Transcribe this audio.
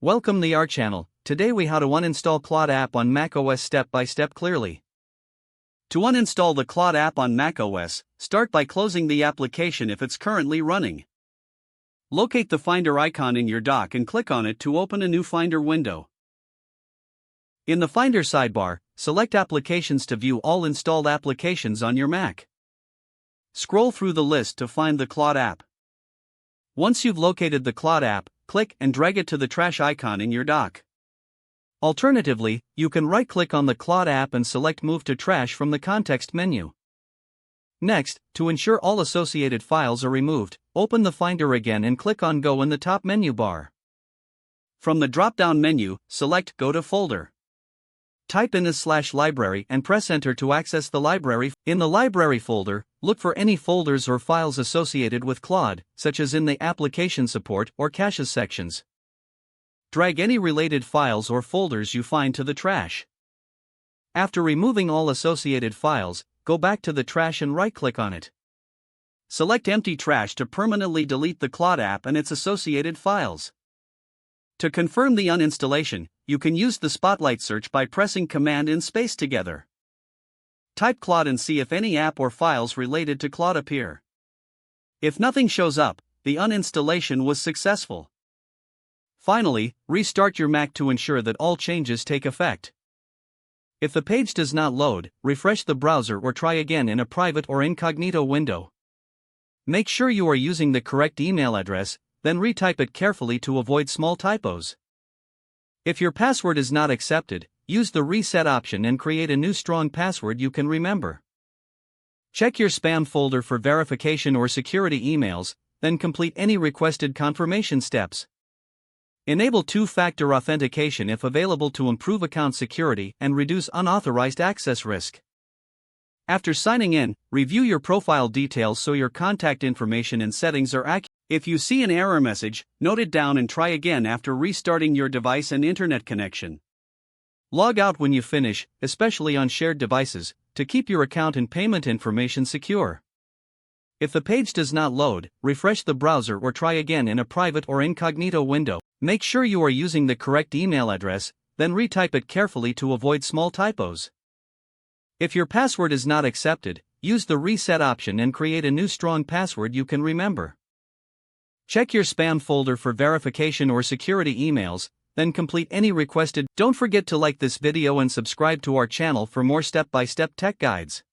Welcome to our channel. Today we how to uninstall Claude app on macOS step by step clearly. To uninstall the Claude app on macOS, start by closing the application if it's currently running. Locate the Finder icon in your dock and click on it to open a new Finder window. In the Finder sidebar, select Applications to view all installed applications on your Mac. Scroll through the list to find the Claude app. Once you've located the Claude app, click and drag it to the trash icon in your dock. Alternatively, you can right-click on the Claude app and select Move to Trash from the context menu. Next, to ensure all associated files are removed, open the Finder again and click on Go in the top menu bar. From the drop-down menu, select Go to Folder. Type in /library and press Enter to access the library. In the library folder, look for any folders or files associated with Claude, such as in the Application Support or Caches sections. Drag any related files or folders you find to the trash. After removing all associated files, go back to the trash and right-click on it. Select Empty Trash to permanently delete the Claude app and its associated files. To confirm the uninstallation, you can use the Spotlight search by pressing Command and Space together. Type Claude and see if any app or files related to Claude appear. If nothing shows up, the uninstallation was successful. Finally, restart your Mac to ensure that all changes take effect. If the page does not load, refresh the browser or try again in a private or incognito window. Make sure you are using the correct email address, then retype it carefully to avoid small typos. If your password is not accepted, use the reset option and create a new strong password you can remember. Check your spam folder for verification or security emails, then complete any requested confirmation steps. Enable two-factor authentication if available to improve account security and reduce unauthorized access risk. After signing in, review your profile details so your contact information and settings are accurate. If you see an error message, note it down and try again after restarting your device and internet connection. Log out when you finish, especially on shared devices, to keep your account and payment information secure. If the page does not load, refresh the browser or try again in a private or incognito window. Make sure you are using the correct email address, then retype it carefully to avoid small typos. If your password is not accepted, use the reset option and create a new strong password you can remember. Check your spam folder for verification or security emails, then complete any requested. Don't forget to like this video and subscribe to our channel for more step-by-step tech guides.